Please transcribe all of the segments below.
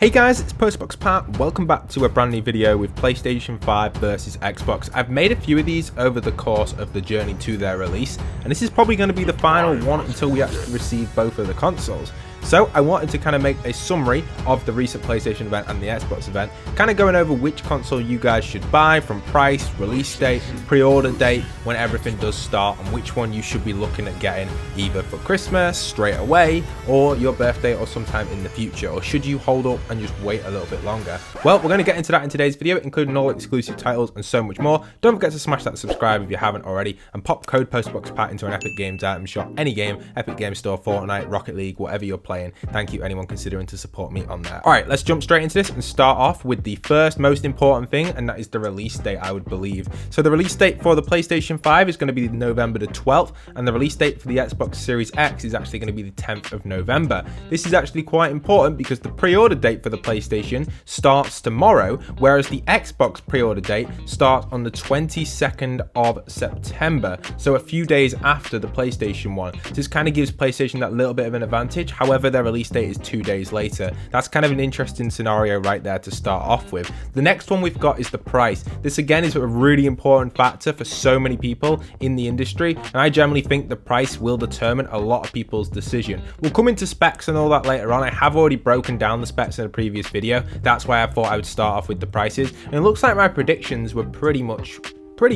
Hey guys, it's Postbox Pat. Welcome back to a brand new video with PlayStation 5 versus Xbox. I've made a few of these over the course of the journey to their release, and this is probably going to be the final one until we actually receive both of the consoles. So I wanted to kind of make a summary of the recent PlayStation event and the Xbox event, kind of going over which console you guys should buy from price, release date, pre-order date, when everything does start, and which one you should be looking at getting either for Christmas, straight away, or your birthday or sometime in the future, or should you hold up and just wait a little bit longer. Well, we're going to get into that in today's video, including all exclusive titles and so much more. Don't forget to smash that subscribe if you haven't already, and pop code PostboxPat into an Epic Games item shop, any game, Epic Games Store, Fortnite, Rocket League, whatever you're playing. Thank you anyone considering to support me on there. Alright, let's jump straight into this and start off with the first most important thing, and that is the release date, I would believe. So the release date for the PlayStation 5 is going to be November the 12th, and the release date for the Xbox Series X is actually going to be the 10th of November. This is actually quite important because the pre-order date for the PlayStation starts tomorrow, whereas the Xbox pre-order date starts on the 22nd of September, so a few days after the PlayStation one. So this kind of gives PlayStation that little bit of an advantage. However, their release date is 2 days later. That's kind of an interesting scenario right there to start off with. The next one we've got is the price. This again is a really important factor for so many people in the industry, and I generally think the price will determine a lot of people's decision. We'll come into specs and all that later on. I have already broken down the specs in a previous video. That's why I thought I would start off with the prices, and it looks like my predictions were pretty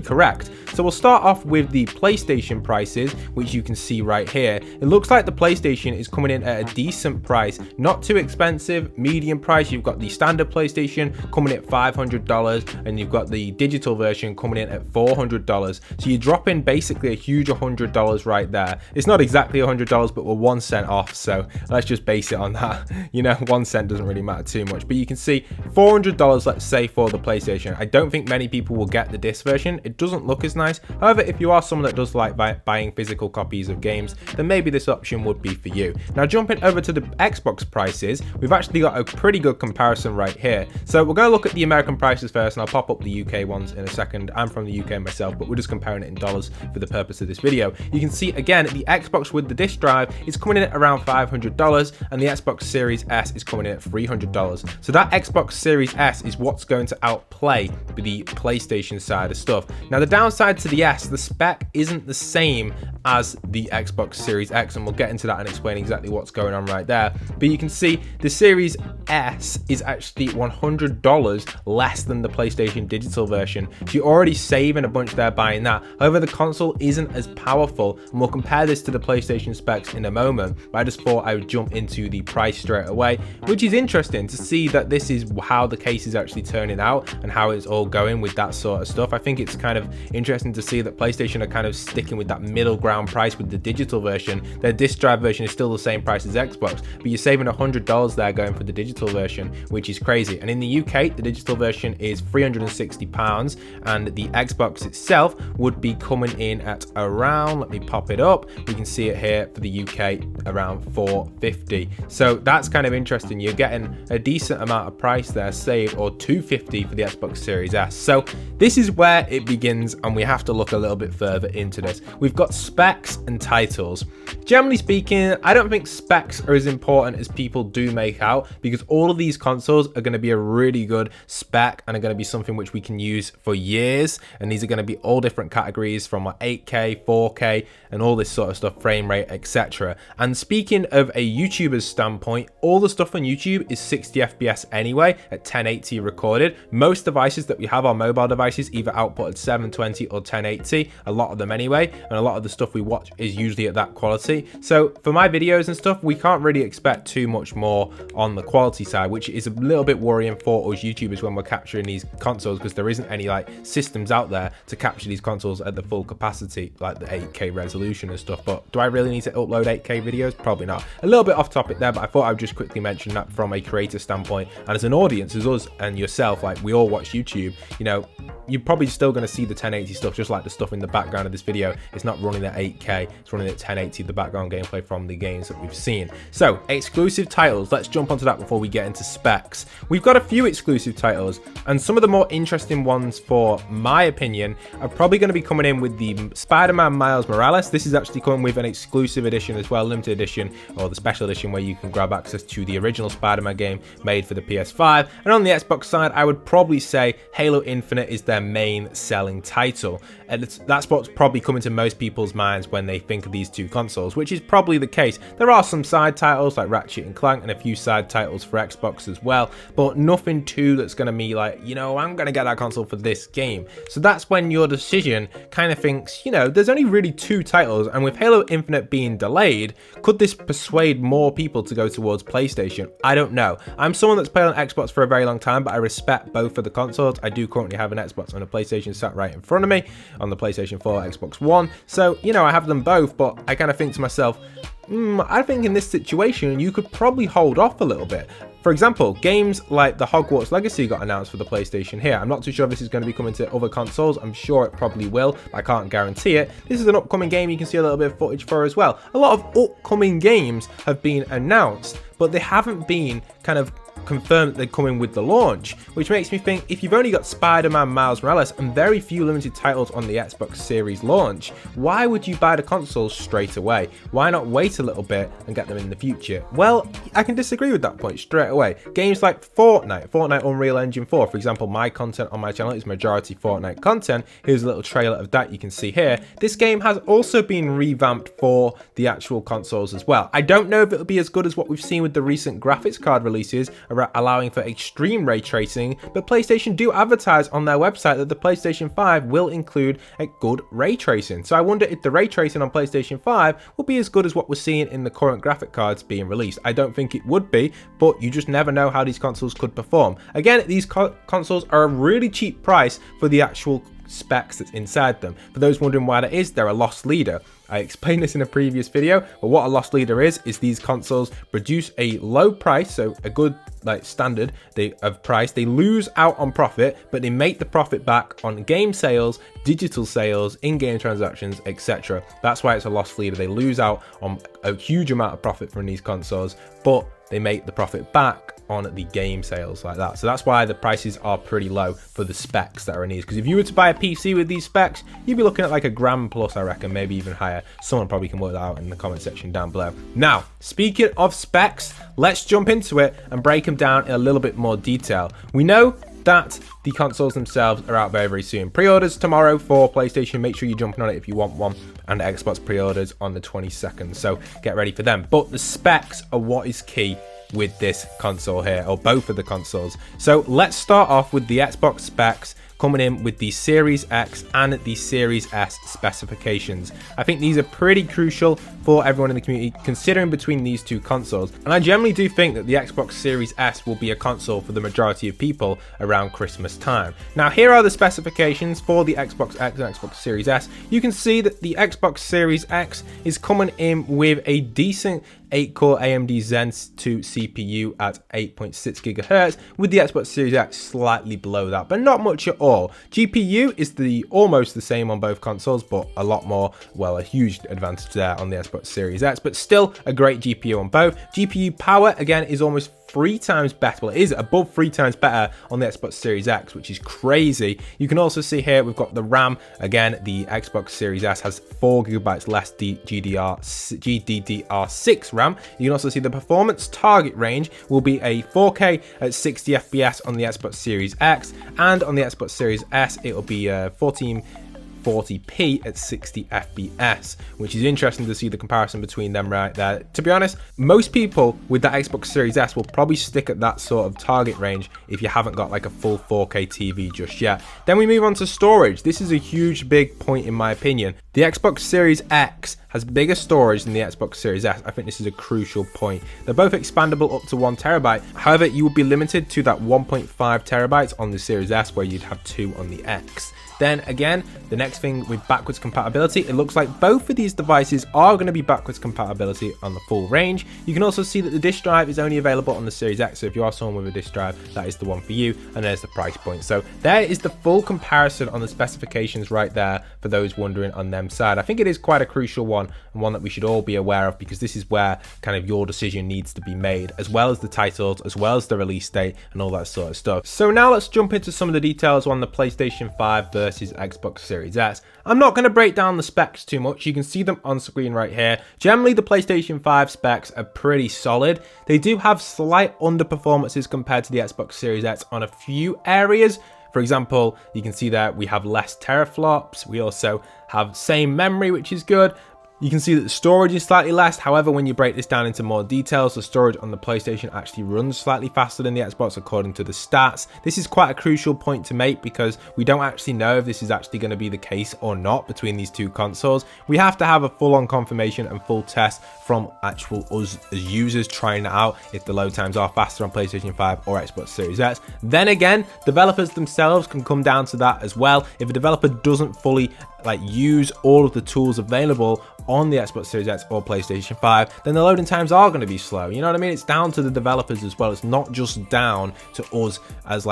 correct. So we'll start off with the PlayStation prices, which you can see right here. It looks like the PlayStation is coming in at a decent price, not too expensive, medium price. You've got the standard PlayStation coming at $500, and you've got the digital version coming in at $400. So you're dropping basically a huge $100 right there. It's not exactly $100, but we're 1 cent off, so let's just base it on that. You know, 1 cent doesn't really matter too much, but you can see $400, let's say, for the PlayStation. I don't think many people will get the disc version. It doesn't look as nice. However, if you are someone that does like buying physical copies of games, then maybe this option would be for you. Now, jumping over to the Xbox prices, we've actually got a pretty good comparison right here. So we're going to look at the American prices first, and I'll pop up the UK ones in a second. I'm from the UK myself, but we're just comparing it in dollars for the purpose of this video. You can see again, the Xbox with the disc drive is coming in at around $500, and the Xbox Series S is coming in at $300. So that Xbox Series S is what's going to outplay the PlayStation side of stuff. Now, the downside to the S, the spec isn't the same as the Xbox Series X, and we'll get into that and explain exactly what's going on right there. But you can see the Series S is actually $100 less than the PlayStation digital version. So you're already saving a bunch there buying that. However, the console isn't as powerful, and we'll compare this to the PlayStation specs in a moment. But I just thought I would jump into the price straight away, which is interesting to see that this is how the case is actually turning out and how it's all going with that sort of stuff. I think it's kind of interesting to see that PlayStation are kind of sticking with that middle ground price with the digital version. Their disc drive version is still the same price as Xbox, but you're saving $100 there going for the digital version, which is crazy. And in the UK, the digital version is £360, and the Xbox itself would be coming in at around, let me pop it up, we can see it here for the UK, around $450. So that's kind of interesting. You're getting a decent amount of price there saved, or $250 for the Xbox Series S. So this is where it begins, and we have to look a little bit further into this. We've got specs and titles. Generally speaking, I don't think specs are as important as people do make out, because all of these consoles are going to be a really good spec and are going to be something which we can use for years, and these are going to be all different categories from like 8K, 4K, and all this sort of stuff, frame rate, etc. And speaking of a YouTuber's standpoint, all the stuff on YouTube is 60 FPS anyway at 1080 recorded. Most devices that we have are mobile devices, either output at 720 or 1080, a lot of them anyway, and a lot of the stuff we watch is usually at that quality. So for my videos and stuff, we can't really expect too much more on the quality side, which is a little bit worrying for us YouTubers when we're capturing these consoles, because there isn't any like systems out there to capture these consoles at the full capacity, like the 8K resolution and stuff. But do I really need to upload 8K videos? Probably not. A little bit off topic there, but I thought I would just quickly mention that from a creator standpoint, and as an audience, as us and yourself, like we all watch YouTube, you know, you're probably still going to see the 1080 stuff, just like the stuff in the background of this video. It's not running at 8K. It's running at 1080, the background gameplay from the games that we've seen. So, exclusive titles, let's jump onto that before we get into specs. We've got a few exclusive titles, and some of the more interesting ones, for my opinion, are probably going to be coming in with the Spider-Man Miles Morales. This is actually coming with an exclusive edition as well, limited edition, or the special edition, where you can grab access to the original Spider-Man game made for the PS5. And on the Xbox side, I would probably say Halo Infinite is their main selling title, and that's what's probably coming to most people's minds when they think of these two consoles, which is probably the case. There are some side titles like Ratchet and Clank and a few side titles for Xbox as well, but nothing too that's going to be like, you know, I'm going to get that console for this game. So that's when your decision kind of thinks, you know, there's only really two titles, and with Halo Infinite being delayed, could this persuade more people to go towards PlayStation? I don't know. I'm someone that's played on Xbox for a very long time, but I respect both of the consoles. I do currently have an Xbox and a PlayStation sat right in front of me on the PlayStation 4, Xbox One. So, you know, I have them both, but I kind of think to myself, I think in this situation, you could probably hold off a little bit. For example, games like the Hogwarts Legacy got announced for the PlayStation here. I'm not too sure if this is going to be coming to other consoles. I'm sure it probably will, but I can't guarantee it. This is an upcoming game you can see a little bit of footage for as well. A lot of upcoming games have been announced, but they haven't been kind of confirmed that they're coming with the launch, which makes me think, if you've only got Spider-Man Miles Morales and very few limited titles on the Xbox Series launch, why would you buy the consoles straight away? Why not wait a little bit and get them in the future? Well, I can disagree with that point straight away. Games like Fortnite Unreal Engine 4, for example, my content on my channel is majority Fortnite content. Here's a little trailer of that you can see here. This game has also been revamped for the actual consoles as well. I don't know if it'll be as good as what we've seen with the recent graphics card releases, allowing for extreme ray tracing, but PlayStation do advertise on their website that the PlayStation 5 will include a good ray tracing. So I wonder if the ray tracing on PlayStation 5 will be as good as what we're seeing in the current graphic cards being released. I don't think it would be, but you just never know how these consoles could perform. Again, these consoles are a really cheap price for the actual specs that's inside them. For those wondering why that is, they're a loss leader. I explained this in a previous video, but what a loss leader is these consoles produce a low price, so a good like standard of price. They lose out on profit, but they make the profit back on game sales, digital sales, in-game transactions, etc. That's why it's a loss leader. They lose out on a huge amount of profit from these consoles, but they make the profit back on the game sales like that. So that's why the prices are pretty low for the specs that are in these, because if you were to buy a PC with these specs, you'd be looking at like $1,000 plus, I reckon, maybe even higher. Someone probably can work that out in the comment section down below. Now, speaking of specs, let's jump into it and break them down in a little bit more detail. We know that the consoles themselves are out very, very soon. Pre-orders tomorrow for PlayStation. Make sure you're jumping on it if you want one. And Xbox pre-orders on the 22nd. So get ready for them. But the specs are what is key with this console here, or both of the consoles. So let's start off with the Xbox specs coming in with the Series X and the Series S specifications. I think these are pretty crucial for everyone in the community, considering between these two consoles. And I generally do think that the Xbox Series S will be a console for the majority of people around Christmas time. Now, here are the specifications for the Xbox X and Xbox Series S. You can see that the Xbox Series X is coming in with a decent 8-core AMD Zen 2 CPU at 8.6 GHz, with the Xbox Series X slightly below that, but not much at all. GPU is almost the same on both consoles, but a lot more, well, a huge advantage there on the Xbox Series X, but still a great GPU on both. GPU power, again, is almost 3 times better. Well, it is above 3 times better on the Xbox Series X, which is crazy. You can also see here we've got the RAM. Again, the Xbox Series S has 4 GB less GDDR6 RAM. You can also see the performance target range will be a 4K at 60 FPS on the Xbox Series X, and on the Xbox Series S it will be 1440p at 60 FPS, which is interesting to see the comparison between them right there. To be honest, most people with that Xbox Series S will probably stick at that sort of target range if you haven't got like a full 4K TV just yet. Then we move on to storage. This is a huge big point in my opinion. The Xbox Series X has bigger storage than the Xbox Series S. I think this is a crucial point. They're both expandable up to 1 TB. However, you would be limited to that 1.5 TB on the Series S, where you'd have 2 on the X. Then again, the next thing with backwards compatibility, it looks like both of these devices are going to be backwards compatibility on the full range. You can also see that the disk drive is only available on the Series X, so if you are someone with a disk drive, that is the one for you, and there's the price point. So there is the full comparison on the specifications right there for those wondering on them side. I think it is quite a crucial one, and one that we should all be aware of, because this is where kind of your decision needs to be made, as well as the titles, as well as the release date and all that sort of stuff. So now let's jump into some of the details on the PlayStation 5 versus Xbox Series X. I'm not going to break down the specs too much. You can see them on screen right here. Generally, the PlayStation 5 specs are pretty solid. They do have slight underperformances compared to the Xbox Series X on a few areas. For example, you can see that we have less teraflops. We also have same memory, which is good. You can see that the storage is slightly less. However, when you break this down into more details, the storage on the PlayStation actually runs slightly faster than the Xbox according to the stats. This is quite a crucial point to make, because we don't actually know if this is actually going to be the case or not between these two consoles. We have to have a full-on confirmation and full test from actual us as users trying it out if the load times are faster on PlayStation 5 or Xbox Series X. Then again, developers themselves can come down to that as well. If a developer doesn't fully use all of the tools available on the Xbox Series X or PlayStation 5, then the loading times are going to be slow. You know what I mean? It's down to the developers as well. It's not just down to us as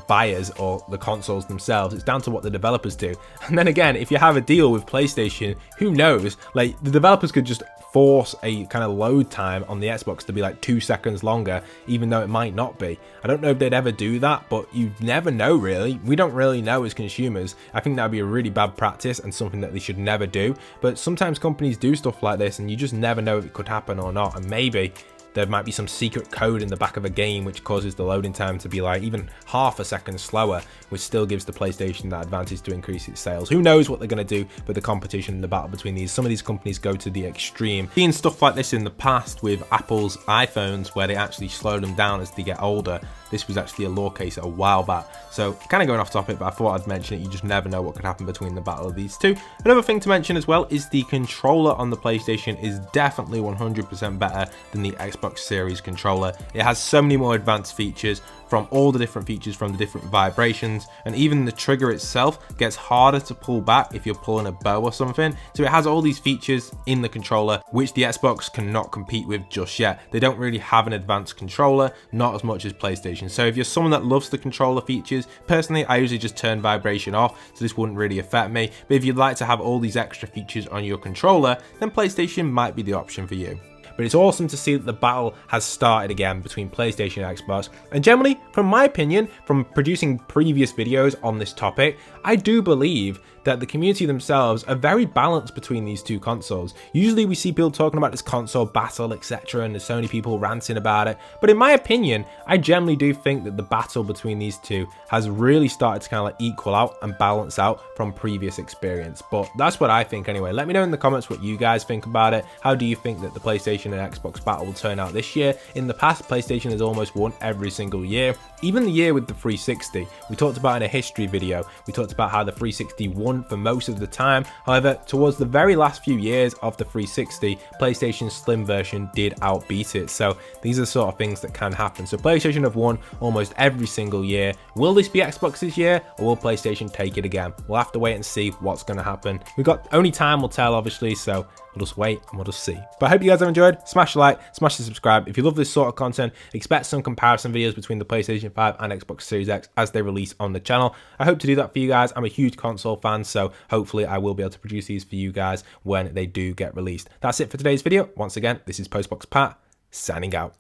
buyers or the consoles themselves. It's down to what the developers do. And then again, if you have a deal with PlayStation, who knows? The developers could just force a kind of load time on the Xbox to be 2 seconds longer, even though it might not be. I don't know if they'd ever do that, but you never know really. We don't really know as consumers. I think that would be a really bad practice and something that they should never do. But sometimes companies do stuff like this and you just never know if it could happen or not. And maybe there might be some secret code in the back of a game which causes the loading time to be even half a second slower, which still gives the PlayStation that advantage to increase its sales. Who knows what they're going to do with the competition and the battle between these. Some of these companies go to the extreme. Seen stuff like this in the past with Apple's iPhones, where they actually slow them down as they get older. This was actually a law case a while back. So kind of going off topic, but I thought I'd mention it. You just never know what could happen between the battle of these two. Another thing to mention as well is the controller on the PlayStation is definitely 100% better than the Xbox Series controller. It has so many more advanced features, from all the different features, from the different vibrations, and even the trigger itself gets harder to pull back if you're pulling a bow or something. So it has all these features in the controller which the Xbox cannot compete with just yet. They don't really have an advanced controller, not as much as PlayStation. So if you're someone that loves the controller features, personally I usually just turn vibration off, so this wouldn't really affect me. But if you'd like to have all these extra features on your controller, then PlayStation might be the option for you. But it's awesome to see that the battle has started again between PlayStation and Xbox. And generally, from my opinion, from producing previous videos on this topic, I do believe that the community themselves are very balanced between these two consoles. Usually we see people talking about this console battle, etc., and there's so many people ranting about it. But in my opinion, I generally do think that the battle between these two has really started to kind of equal out and balance out from previous experience. But that's what I think anyway. Let me know in the comments what you guys think about it. How do you think that the PlayStation and Xbox battle will turn out this year? In the past, PlayStation has almost won every single year. Even the year with the 360. We talked about in a history video, we talked about how the 360 won for most of the time. However, towards the very last few years of the 360, PlayStation's slim version did outbeat it. So these are sort of things that can happen. So PlayStation have won almost every single year. Will this be Xbox this year, or will PlayStation take it again? We'll have to wait and see what's going to happen. Only time will tell, obviously, so we'll just wait and we'll just see. But I hope you guys have enjoyed. Smash the like, smash the subscribe. If you love this sort of content, expect some comparison videos between the PlayStation 5 and Xbox Series X as they release on the channel. I hope to do that for you guys. I'm a huge console fan, so hopefully I will be able to produce these for you guys when they do get released. That's it for today's video. Once again, this is Postbox Pat, signing out.